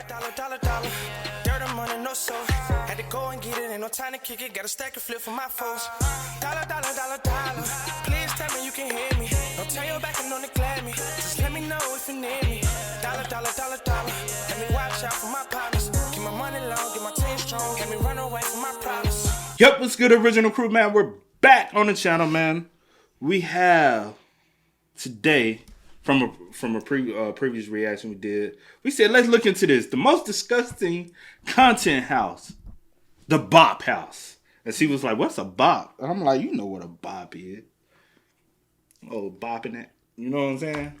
Dollar. Dirt and money, no soul. Had to go and get it, ain't no time to kick it. Got a stack of flip for my foes. Dollar. Please tell me you can hear me. Don't turn your back and don't neglect me. Just let me know if you need me. Dollar. Let me watch out for my partners. Keep my money long, get my team strong. Let me run away from my problems. Yep, what's good, original crew, man? We're back on the channel, man. We have today, from a previous reaction we did, we said let's look into this. The most disgusting content house, the Bop House. And she was like, "What's a bop?" And I'm like, "You know what a bop is? Oh, bopping it. You know what I'm saying?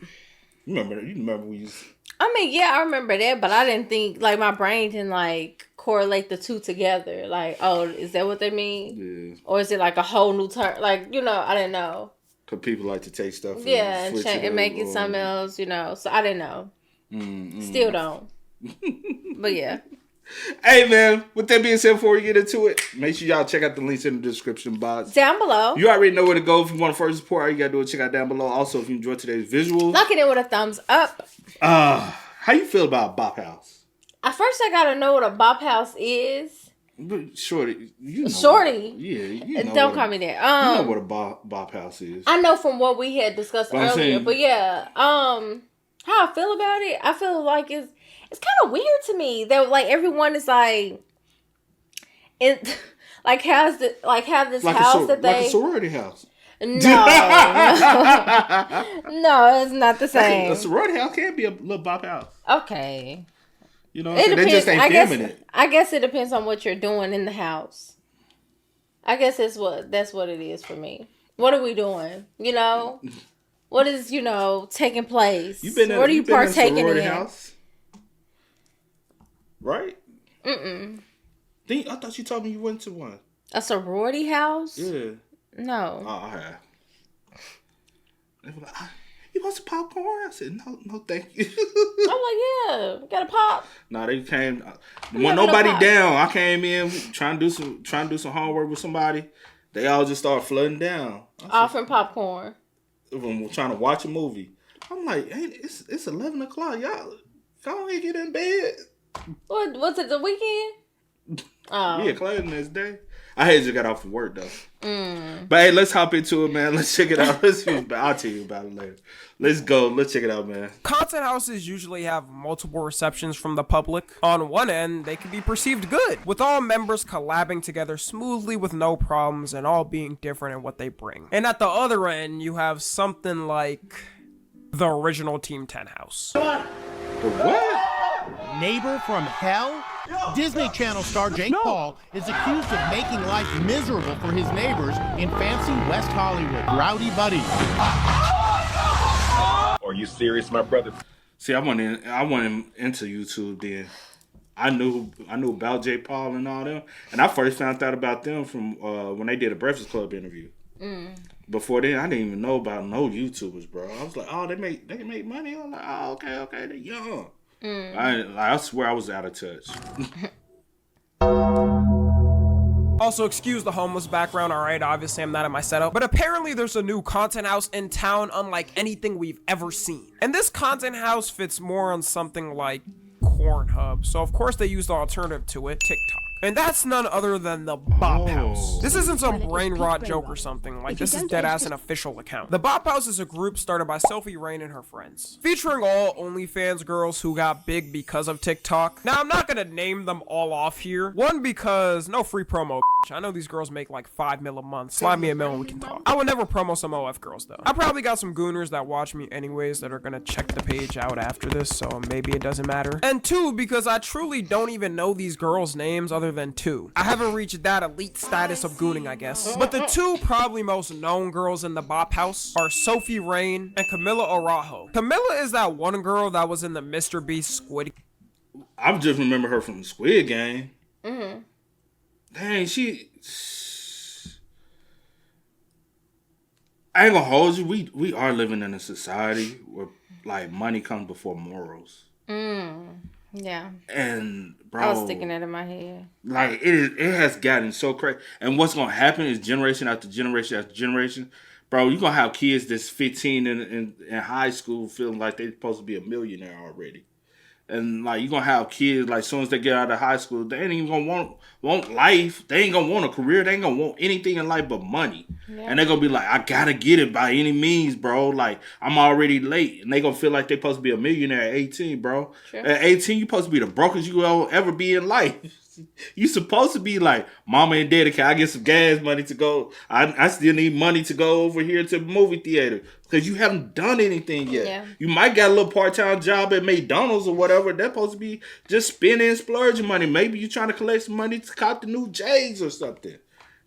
You remember we used. I mean, yeah, I remember that, but I didn't think, like, my brain didn't, like, correlate the two together. Like, oh, is that what they mean? Yeah. Or is it, like, a whole new term? Like, you know, I didn't know. Because people like to take stuff and make it something else, you know. So I didn't know. Still don't. But, yeah. Hey, man, with that being said, before we get into it, make sure y'all check out the links in the description box. Down below. You already know where to go if you want to first support. All you got to do is check out down below. Also, if you enjoyed today's visuals. Lock it in with a thumbs up. How you feel about Bop House? At first, I got to know what a Bop House is. Shorty, you know. Shorty? You know. Don't call me that. You know what a Bop House is. I know from what we had discussed earlier. But yeah, how I feel about it, I feel like it's kind of weird to me that like everyone is like it like have this like house that they like a sorority house. No, it's not the same. A sorority house can't be a little Bop House. Okay. You know what I'm saying? They just ain't filming it. I guess it depends on what you're doing in the house. I guess that's what it is for me. What are we doing? You know? What is, taking place? What are you partaking in? House? Right? Mm-mm. I thought you told me you went to one. A sorority house? Yeah. No. Oh, I have. They were like, "You want some popcorn?" I said, "No, thank you." I'm like, "Yeah, got a pop." No, they came. When nobody down, I came in trying to do some homework with somebody. They all just started flooding down. Offering popcorn. When trying to watch a movie, I'm like, "Hey, it's 11 o'clock. Y'all ain't get in bed." What was it? The weekend? Oh. Yeah, closing this day. I had just got off from work though. But hey, let's hop into it, man. Let's check it out. I'll tell you about it later. Let's go. Let's check it out, man. Content houses usually have multiple receptions from the public. On one end, they can be perceived good, with all members collabing together smoothly with no problems and all being different in what they bring. And at the other end, you have something like the original Team 10 house. The what? Neighbor from hell? Disney Channel star Jake Paul is accused of making life miserable for his neighbors in fancy West Hollywood. Rowdy buddy. Are you serious, my brother? See, I went into YouTube then. I knew about Jake Paul and all them, and I first found out about them from when they did a Breakfast Club interview. Before then, I didn't even know about no YouTubers, bro. I was like, "Oh, they make money." I'm like, "Oh, okay, they're young." I swear I was out of touch. Also, excuse the homeless background, alright? Obviously, I'm not in my setup. But apparently, there's a new content house in town unlike anything we've ever seen. And this content house fits more on something like Pornhub. So, of course, they use the alternative to it, TikTok. And that's none other than the Bop House. This isn't some brain rot joke or something. Like, this is deadass an official account. The Bop House is a group started by Sophie Rain and her friends, featuring all OnlyFans girls who got big because of TikTok. Now, I'm not gonna name them all off here. One, because no free promo. I know these girls make like $5 mil a month. Slide me a mil and we can talk. I would never promo some OF girls though. I probably got some gooners that watch me anyways that are gonna check the page out after this, so maybe it doesn't matter. And two, because I truly don't even know these girls' names other than two. I haven't reached that elite status of gooning, I guess. But the two probably most known girls in the Bop House are Sophie Rain and Camila Araujo. Camila is that one girl that was in the Mr. Beast Squid. I just remember her from the Squid Game. Dang, I ain't gonna hold you. We are living in a society where like money comes before morals. Yeah. And bro, I was sticking that in my head. Like it has gotten so crazy. And what's gonna happen is generation after generation after generation, bro. You're gonna have kids that's 15 in high school feeling like they're supposed to be a millionaire already. And like you're gonna have kids like as soon as they get out of high school, they ain't even gonna want life. They ain't gonna want a career. They ain't gonna want anything in life but money. Yeah. And they're gonna be like, I gotta get it by any means, bro. Like I'm already late, and they gonna feel like they supposed to be a millionaire at 18, bro. Sure. At 18, you supposed to be the brokest you will ever be in life. You supposed to be like, mama and daddy, can I get some gas money to go? I still need money to go over here to the movie theater. Because you haven't done anything yet. Yeah. You might got a little part-time job at McDonald's or whatever. They're supposed to be just spending and splurging money. Maybe you're trying to collect some money to cop the new J's or something.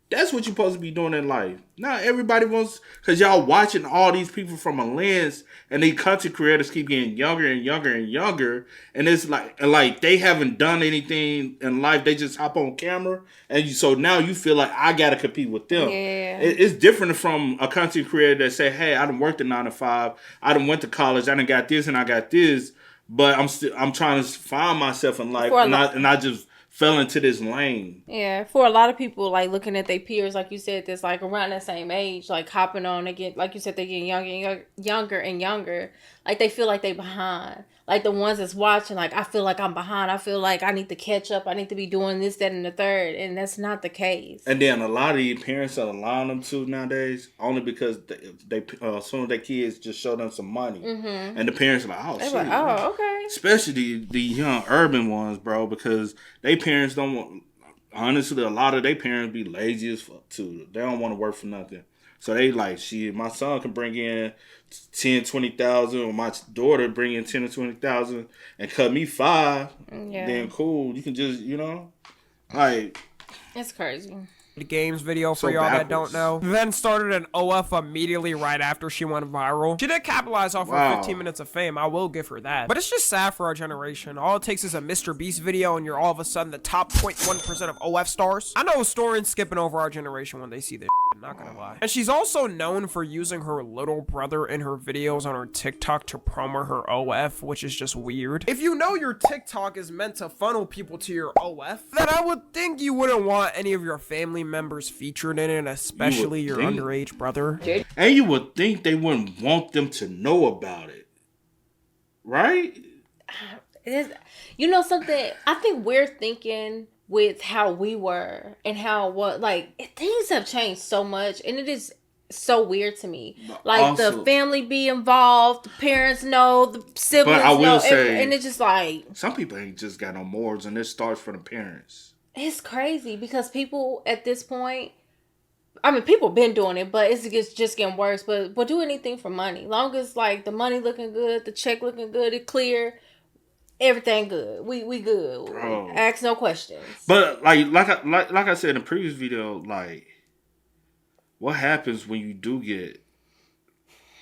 That's what you're supposed to be doing in life. Not everybody wants, because y'all watching all these people from a lens, and these content creators keep getting younger and younger and younger, and it's like they haven't done anything in life. They just hop on camera, and so now you feel like I gotta compete with them. Yeah. It's different from a content creator that say, "Hey, I done worked a 9 to 5. I done went to college. I done got this and I got this, but I'm trying to find myself in life, and I just fell into this lane." Yeah, for a lot of people, like looking at their peers, like you said, that's like around the same age, like hopping on again, like you said, they get younger and younger. Like they feel like they behind. Like the ones that's watching, like I feel like I'm behind. I feel like I need to catch up. I need to be doing this, that, and the third, and that's not the case. And then a lot of these parents are allowing them to nowadays, only because they as soon as their kids just show them some money, and the parents are like, oh shit, like, oh okay. Especially the young urban ones, bro, because they parents don't want. Honestly, a lot of their parents be lazy as fuck too. They don't want to work for nothing. So they like, shit, my son can bring in 10, 20,000, or my daughter bring in 10 or 20,000 and cut me 5. Yeah. Then cool. You can just, like. It's crazy. The games video for y'all that don't know. Then started an OF immediately right after she went viral. She did capitalize off her 15 minutes of fame. I will give her that. But it's just sad for our generation. All it takes is a Mr. Beast video and you're all of a sudden the top 0.1% of OF stars. I know historians skipping over our generation when they see this. I'm not gonna lie. And she's also known for using her little brother in her videos on her TikTok to promo her OF, which is just weird. If you know your TikTok is meant to funnel people to your OF, then I would think you wouldn't want any of your family members featured in it, especially your underage brother. And you would think they wouldn't want them to know about it, right? You know something? I think we're thinking with how we were and things have changed so much, and it is so weird to me. Like also, the family be involved, the parents know, the siblings know, and it's just like some people ain't just got no morals, and it starts from the parents. It's crazy because people at this point, I mean, people been doing it, but it's just getting worse. But do anything for money. Long as like the money looking good, the check looking good, it clear, everything good. We good. Bro. Ask no questions. But like I said in the previous video, like what happens when you do get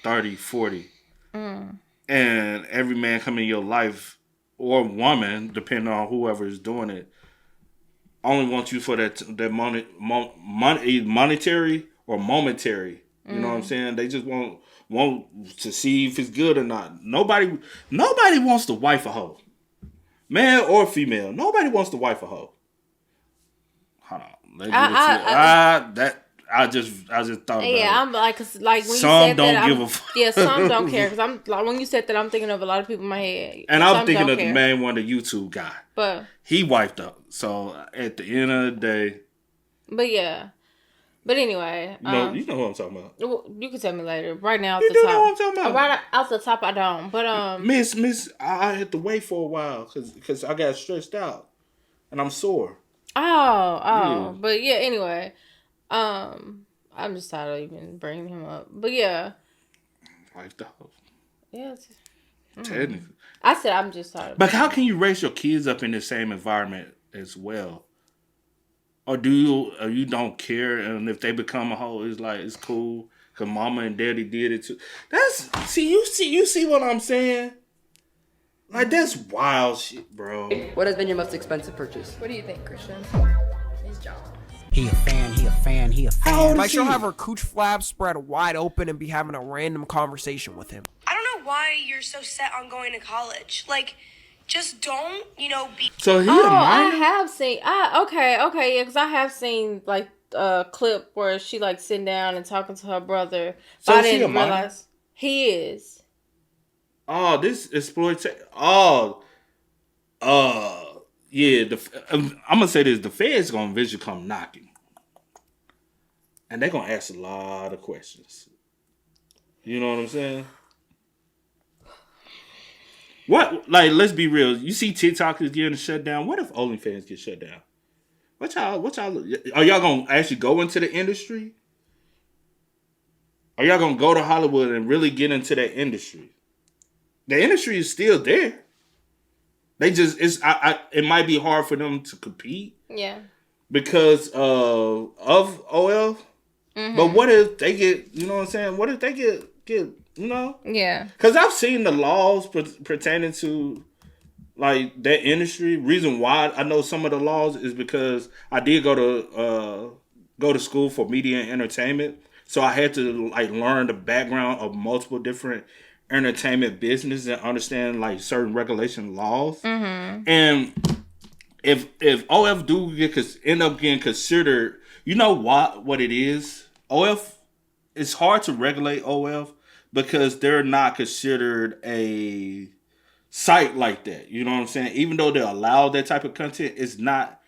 30, 40, and every man come in your life or woman, depending on whoever is doing it, only want you for that monetary or momentary. You know what I'm saying? They just want to see if it's good or not. Nobody wants to wife a hoe, man or female. Nobody wants to wife a hoe. Hold on, I just thought about it. Yeah, I'm like, cause like when some you said don't that, give a fuck. Yeah, some don't care. Cause I'm like when you said that, I'm thinking of a lot of people in my head. And I'm thinking of the main one, the YouTube guy. But he wiped up. So at the end of the day. But yeah. But anyway. You know who I'm talking about. You can tell me later. Right now, you do know what I'm talking about. Right out the top, I don't. But Miss, I had to wait for a while because I got stressed out, and I'm sore. Oh, yeah. But yeah. Anyway, I'm just tired of even bringing him up. But yeah. Wife the hoe. Yeah. Technically. I said I'm just tired. But how can you raise your kids up in the same environment as well? Or you don't care, and if they become a hoe, it's like it's cool because mama and daddy did it too. You see what I'm saying? Like that's wild shit, bro. What has been your most expensive purchase? What do you think, Christian? His job. He a fan. Like she'll have her cooch flaps spread wide open and be having a random conversation with him. I don't know why you're so set on going to college. Like, just don't, be... So he a minor? I have seen... Okay, because I have seen, like, a clip where she, like, sitting down and talking to her brother. So I is didn't he a minor? realize... He is. Oh, this exploitation... Oh, Yeah, I'm gonna say this: the feds gonna eventually come knocking, and they're gonna ask a lot of questions. You know what I'm saying? What, like, let's be real. You see TikTok is getting shut down. What if OnlyFans get shut down? What y'all, are y'all gonna actually go into the industry? Are y'all gonna go to Hollywood and really get into that industry? The industry is still there. They just, it might be hard for them to compete. Yeah. Because of OL. Mm-hmm. But what if they get, you know what I'm saying? What if they get you know? Yeah. Because I've seen the laws pertaining to, like, that industry. Reason why I know some of the laws is because I did go to school for media and entertainment. So I had to, like, learn the background of multiple different entertainment businesses and understand, like, certain regulation laws. Mm-hmm. And if OF do end up getting considered, you know what it is? OF, it's hard to regulate OF because they're not considered a site like that. You know what I'm saying? Even though they're allowed that type of content, it's not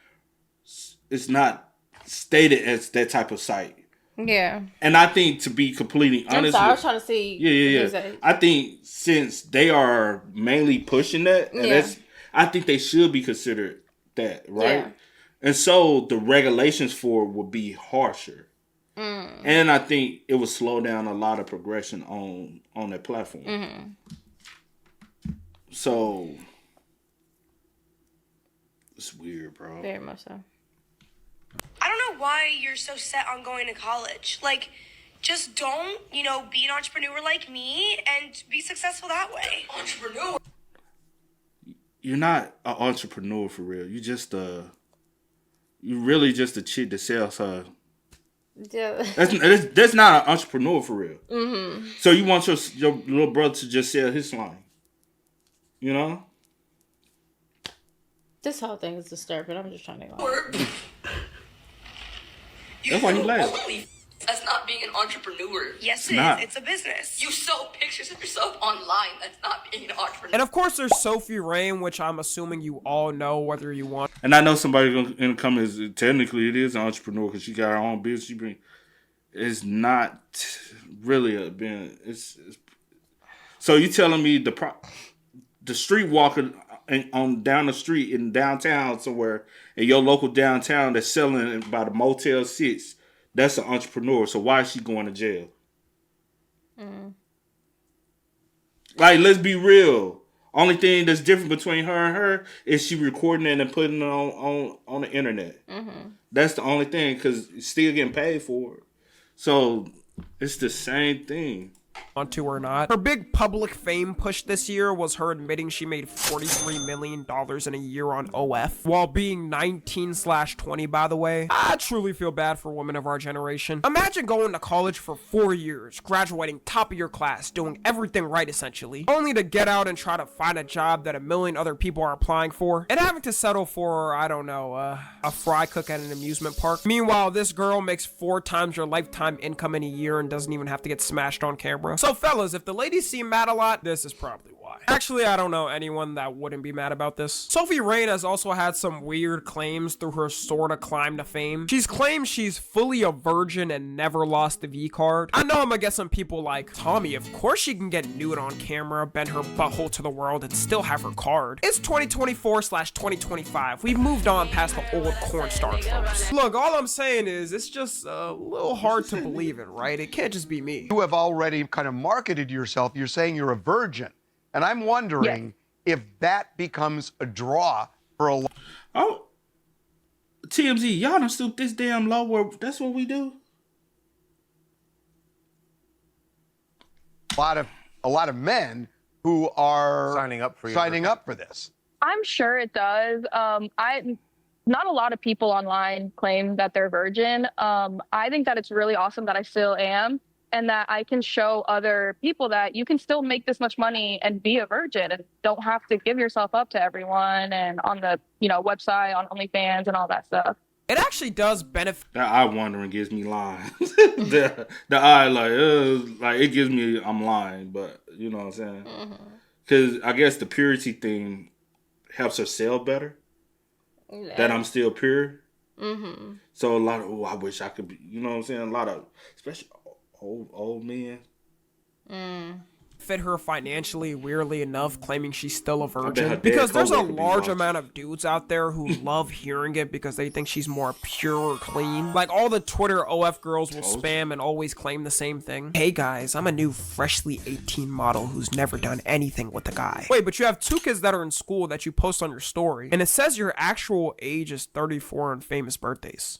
stated as that type of site. Yeah. And I think, to be completely honest, I was trying to see. Yeah. I think since they are mainly pushing that, and I think they should be considered that, right? Yeah. And so the regulations for it would be harsher. And I think it would slow down a lot of progression on that platform. Mm-hmm. So it's weird, bro. Very much so. I don't know why you're so set on going to college. Like, just don't, be an entrepreneur like me and be successful that way. Entrepreneur? You're not an entrepreneur for real. You're really just a chick that sells her. Yeah. That's not an entrepreneur for real. Mm-hmm. So you want your little brother to just sell his slime, you know? This whole thing is disturbing. I'm just trying to go. That's why you laugh. That's not being an entrepreneur. Yes, it is. It's a business. You sell pictures of yourself online. That's not being an entrepreneur. And of course, there's Sophie Rain, which I'm assuming you all know whether you want. And I know somebody gonna come as technically it is an entrepreneur because she got her own business. It's not really a business. So you telling me the street walker on down the street in downtown somewhere in your local downtown that's selling by the Motel 6, that's an entrepreneur. So why is she going to jail? Mm. Like, let's be real. Only thing that's different between her and her is she recording it and putting it on the internet. Mm-hmm. That's the only thing, because it's still getting paid for it. So it's the same thing. Want to or not. Her big public fame push this year was her admitting she made $43 million in a year on OF, while being 19/20, by the way. I truly feel bad for women of our generation. Imagine going to college for 4 years, graduating top of your class, doing everything right essentially, only to get out and try to find a job that a million other people are applying for, and having to settle for, I don't know, a fry cook at an amusement park. Meanwhile, this girl makes 4 times your lifetime income in a year and doesn't even have to get smashed on camera. So fellas, if the ladies seem mad a lot, this is probably why. Actually, I don't know anyone that wouldn't be mad about this. Sophie Rain has also had some weird claims through her sorta climb to fame. She's claimed she's fully a virgin and never lost the V card. I know I'm gonna get some people like, Tommy, of course she can get nude on camera, bend her butthole to the world, and still have her card. It's 2024/2025. We've moved on past the old cornstarch tropes. Look, all I'm saying is, it's just a little hard to believe it, right? It can't just be me. You have already kind of marketed yourself. You're saying you're a virgin. And I'm wondering if that becomes a draw for a lot. Oh, TMZ, y'all done stoop this damn low where that's what we do? A lot of men who are signing up for this. I'm sure it does. Not a lot of people online claim that they're virgin. I think that it's really awesome that I still am, and that I can show other people that you can still make this much money and be a virgin and don't have to give yourself up to everyone and on the, website, on OnlyFans and all that stuff. It actually does benefit. That eye wandering gives me lying. the eye, like it gives me I'm lying, but you know what I'm saying? Because I guess the purity thing helps her sell better. Yeah. That I'm still pure. Mm-hmm. So a lot of, I wish I could be, you know what I'm saying? A lot of, especially old men. Fit her financially, weirdly enough, claiming she's still a bet her virgin. dad Because there's a could be large watching. amount of dudes out there who love hearing it because they think she's more pure or clean. Like all the Twitter OF girls will spam and always claim the same thing. Hey guys, I'm a new freshly 18 model who's never done anything with a guy. Wait, but you have 2 kids that are in school that you post on your story, and it says your actual age is 34 on famous birthdays.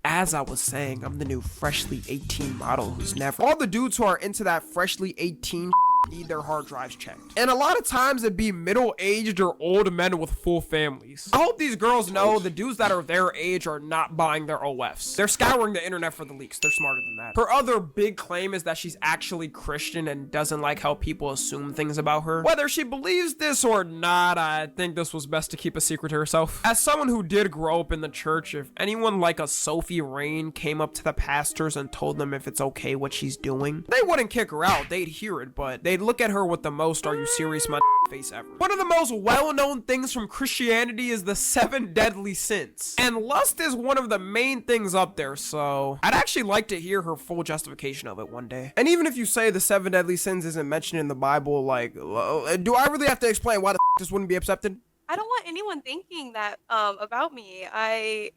As I was saying, I'm the new freshly 18 model who's never... All the dudes who are into that freshly 18 need their hard drives checked. And a lot of times it'd be middle-aged or old men with full families. I hope these girls know the dudes that are their age are not buying their OFs. They're scouring the internet for the leaks. They're smarter than that. Her other big claim is that she's actually Christian and doesn't like how people assume things about her. Whether she believes this or not, I think this was best to keep a secret to herself. As someone who did grow up in the church, if anyone like a Sophie Rain came up to the pastors and told them if it's okay what she's doing, they wouldn't kick her out. They'd hear it, but they'd look at her with the most "Are you serious, my face" ever. One of the most well-known things from Christianity is the 7 deadly sins, and lust is one of the main things up there, so I'd actually like to hear her full justification of it one day. And even if you say the 7 deadly sins isn't mentioned in the Bible, like, do I really have to explain why the this wouldn't be accepted? I don't want anyone thinking that about me. I'm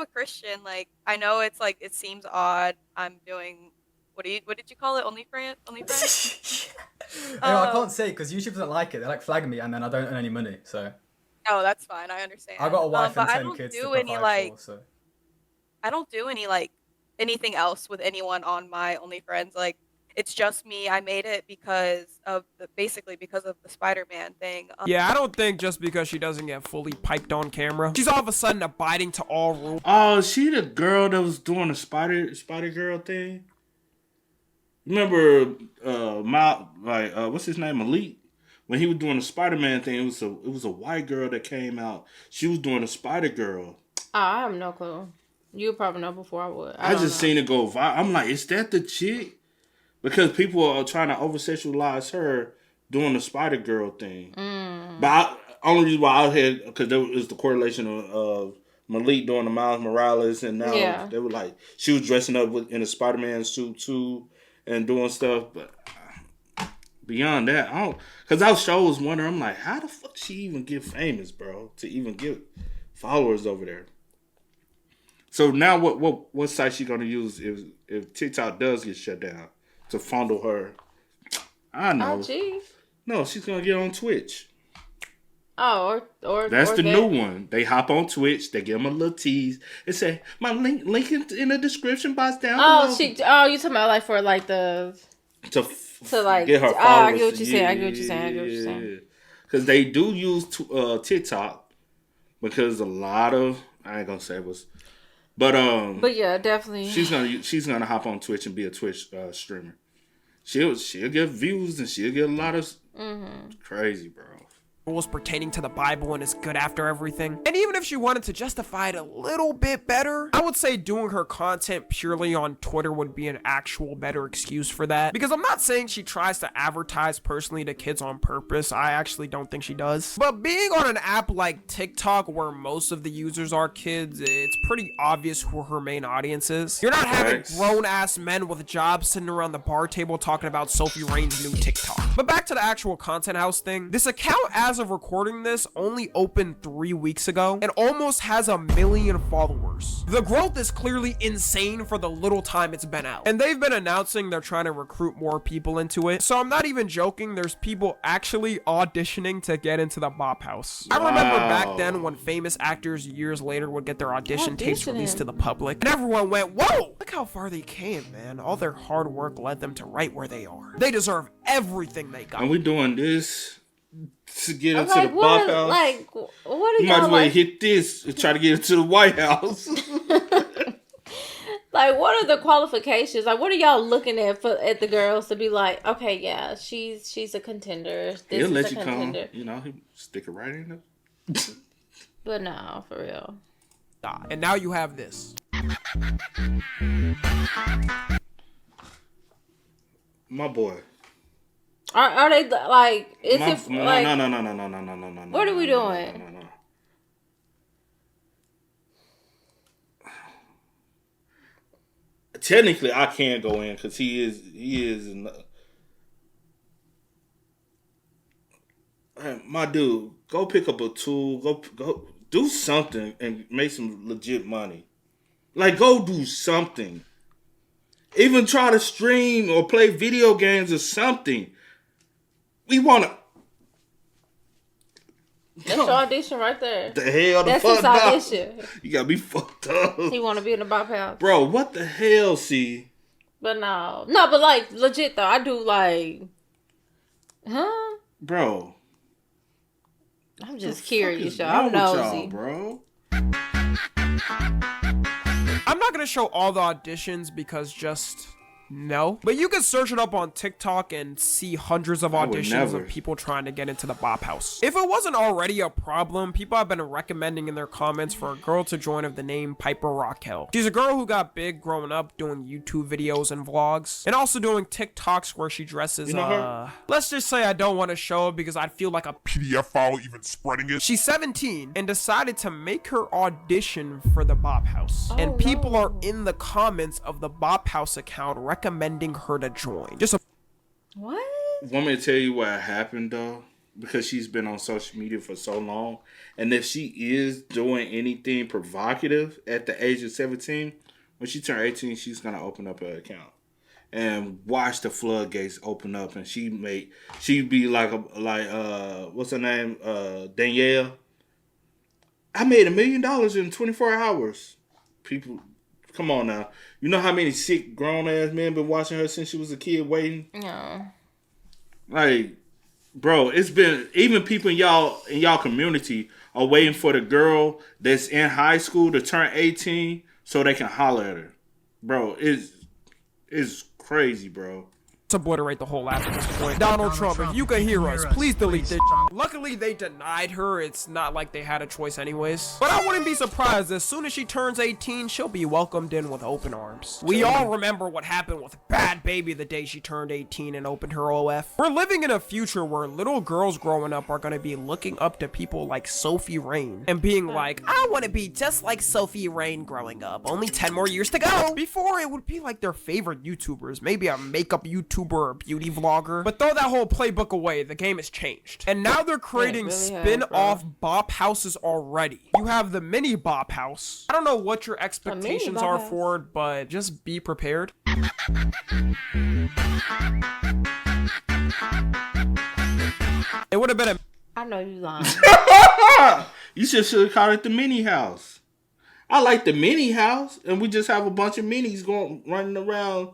a Christian. Like, I know it's like, it seems odd. I'm doing, what did you call it? OnlyFans? I can't say because YouTube doesn't like it. They like flag me, and then I don't earn any money. So. Oh, that's fine. I understand. I got a wife and 10 kids kids to to provide provide for, so. I don't do any like anything else with anyone on my OnlyFans. Like, it's just me. I made it because of basically because of the Spider-Man thing. Yeah, I don't think just because she doesn't get fully piped on camera, she's all of a sudden abiding to all rules. Oh, she the girl that was doing the Spider Girl thing? Remember, what's his name, Malik? When he was doing the Spider-Man thing, it was a white girl that came out. She was doing the Spider Girl. Oh, I have no clue. You would probably know before I would. I just seen it go viral. I'm like, is that the chick? Because people are trying to over-sexualize her doing the Spider Girl thing. But only reason why I had, because there was the correlation of Malik doing the Miles Morales, and now they were like, she was dressing up in a Spider-Man suit too and doing stuff. But beyond that, I don't, because I was wondering, I'm like, how the fuck she even get famous, bro, to even get followers over there? So now what site she gonna use if TikTok does get shut down to fondle her? I know. Oh, geez. No, she's gonna get on Twitch. Oh, or that's the new one. They hop on Twitch. They give them a little tease. They say my link in the description box down below. You talking about like for like the to like get her followers. I get what you're saying. I get what you're saying. Because they do use TikTok because a lot of, I ain't gonna say what's. But yeah, definitely. She's gonna hop on Twitch and be a Twitch streamer. She'll get views and she'll get a lot of crazy, bro. Rules pertaining to the Bible and is good after everything. And even if she wanted to justify it a little bit better, I would say doing her content purely on Twitter would be an actual better excuse for that. Because I'm not saying she tries to advertise personally to kids on purpose. I actually don't think she does. But being on an app like TikTok where most of the users are kids, it's pretty obvious who her main audience is. You're not having grown-ass men with jobs sitting around the bar table talking about Sophie Rain's new TikTok. But back to the actual Content House thing. This account, as of recording this, only opened 3 weeks ago and almost has 1 million followers. The growth is clearly insane for the little time it's been out. And they've been announcing they're trying to recruit more people into it. So I'm not even joking, there's people actually auditioning to get into the Bop House. I remember back then when famous actors years later would get their audition tapes released to the public, and everyone went, whoa, look how far they came, man. All their hard work led them to right where they are. They deserve everything they got. And we doing this to get into the Bop House. Like, what are you might as well like, hit this and try to get into the White House. Like, what are the qualifications? Like, what are y'all looking at the girls to be like, okay, yeah, she's a contender. He'll let you contender. Come. You know, he stick it right in there. But no, for real. And now you have this. My boy. Are they like? Is it like? No. What are we doing? No. Technically, I can't go in because he is. My dude, go pick up a tool. Go do something and make some legit money. Like, go do something. Even try to stream or play video games or something. We want to. That's your audition right there. The hell, that's his audition. You got me fucked up. He want to be in the Bop House. Bro, what the hell, see? But no, but like legit though, I do like, huh? Bro, I'm just curious, y'all. I'm nosy, bro. I'm not gonna show all the auditions because just no. But you can search it up on TikTok and see hundreds of auditions of people trying to get into the Bop House. If it wasn't already a problem, people have been recommending in their comments for a girl to join of the name Piper Raquel. She's a girl who got big growing up doing YouTube videos and vlogs, and also doing TikToks where she dresses, you know her? Let's just say I don't want to show it because I'd feel like a PDF file even spreading it. She's 17 and decided to make her audition for the Bop House. And people are in the comments of the Bop House account recommending her to join. What? Want me to tell you what happened though? Because she's been on social media for so long, and if she is doing anything provocative at the age of 17, when she turned 18, she's gonna open up an account and watch the floodgates open up, and she'd be like what's her name, Danielle. I made $1 million in 24 hours. People. Come on now. You know how many sick grown-ass men been watching her since she was a kid waiting? No. Like, bro, it's been... Even people in y'all community are waiting for the girl that's in high school to turn 18 so they can holler at her. Bro, it's crazy, bro. To obliterate the whole app at this point. Donald Trump, if you can hear us, please delete this. Luckily, they denied her. It's not like they had a choice anyways. But I wouldn't be surprised. As soon as she turns 18, she'll be welcomed in with open arms. We all remember what happened with Bad Baby the day she turned 18 and opened her OF. We're living in a future where little girls growing up are going to be looking up to people like Sophie Rain and being like, I want to be just like Sophie Rain growing up. Only 10 more years to go. Before, it would be like their favorite YouTubers. Maybe a makeup YouTuber or a beauty vlogger. But throw that whole playbook away. The game has changed. And now they're creating really spin-off Bop Houses already. You have the mini Bop House. I don't know what your expectations are for it, but just be prepared. It would have been a... I know you lying. You should have called it the mini house. I like the mini house, and we just have a bunch of minis running around.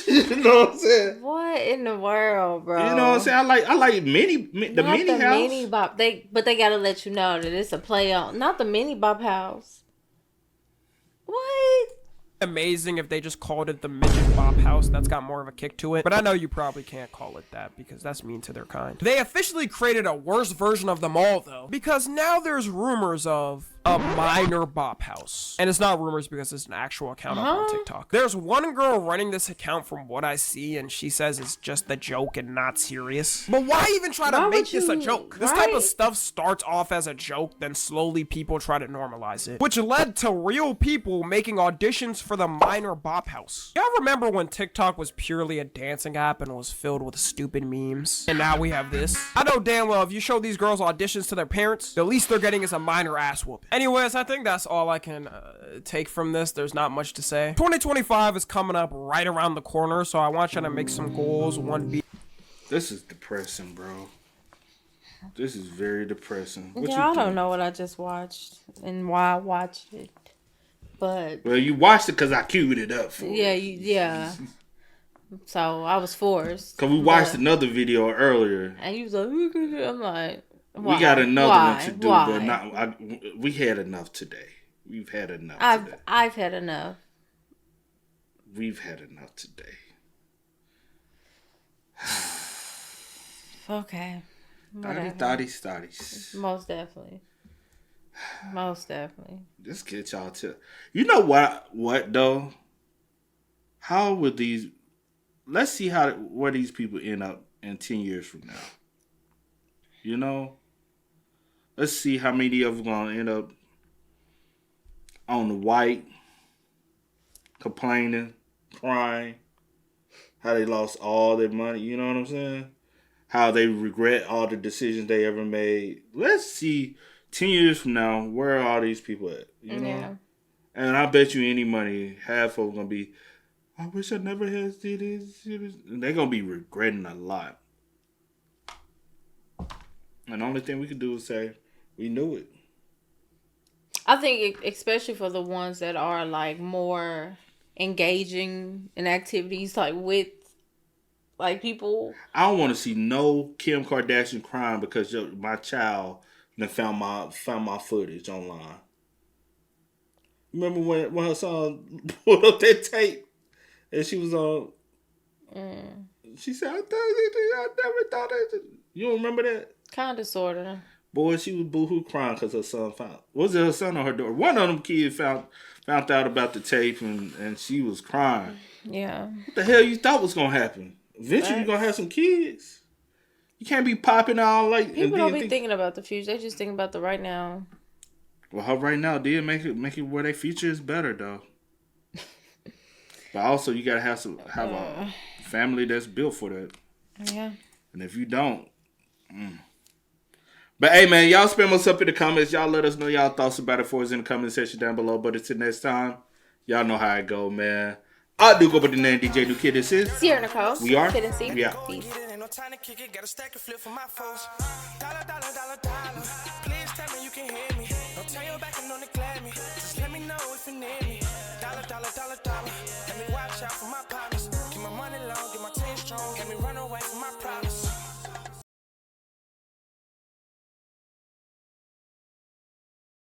You know what I'm saying? What in the world, bro? You know what I'm saying? I like the mini house. Mini Bop. But they gotta let you know that it's a play on, not the mini Bop House. What? Amazing if they just called it the midget Bop House. That's got more of a kick to it, but I know you probably can't call it that because that's mean to their kind. They officially created a worse version of them all though, because now there's rumors of a minor Bop House. And it's not rumors because it's an actual account up on TikTok. There's one girl running this account from what I see, and she says it's just a joke and not serious. But why even try to make this a joke? This type of stuff starts off as a joke, then slowly people try to normalize it, which led to real people making auditions for the minor Bop House. Y'all remember when TikTok was purely a dancing app and was filled with stupid memes? And now we have this. I know damn well if you show these girls auditions to their parents, the least they're getting is a minor ass whooping. Anyways, I think that's all I can take from this. There's not much to say. 2025 is coming up right around the corner, so I want you to make some goals. This is depressing, bro. This is very depressing. I don't know what I just watched and why I watched it, but well, you watched it because I queued it up for you. Yeah. So I was forced. Cause we watched another video earlier, and you was like, I'm like. Why? We got another one to do, but we had enough today. We've had enough today. I've had enough. We've had enough today. Okay. Thotties. Most definitely. Let's get y'all to... You know what though? How would these let's see where these people end up in 10 years from now. You know? Let's see how many of them gonna end up on the white, complaining, crying, how they lost all their money, you know what I'm saying? How they regret all the decisions they ever made. Let's see 10 years from now, where are all these people at? You know? Yeah. And I bet you any money, half of them gonna be, I wish I never had did this. And they're gonna be regretting a lot. And the only thing we can do is say, we knew it. I think especially for the ones that are like more engaging in activities like with like people. I don't want to see no Kim Kardashian crying because my child found my footage online. Remember when her son pulled up that tape and she was on? She said, I never thought that. You don't remember that? Kind of, sort of. Boy, she was boohoo crying because her son found. Was it her son or her daughter? One of them kids found out about the tape and she was crying. Yeah. What the hell you thought was gonna happen? Eventually, you're gonna have some kids. You can't be popping out like. People don't be thinking about the future. They just think about the right now. Well, her right now did make it where their future is better though. But also, you gotta have a family that's built for that. Yeah. And if you don't. But hey, man, y'all spam us up in the comments. Y'all let us know y'all thoughts about it for us in the comment section down below. But until next time, y'all know how it go, man. I do go by the name DJ Do Kid. This is Sierra Nicole. We are. Kid and C. Yeah. Peace. No time to kick it, got a stack of flip for my folks. Dollar, dollar, dollar, dollar. Please tell me you can hear me.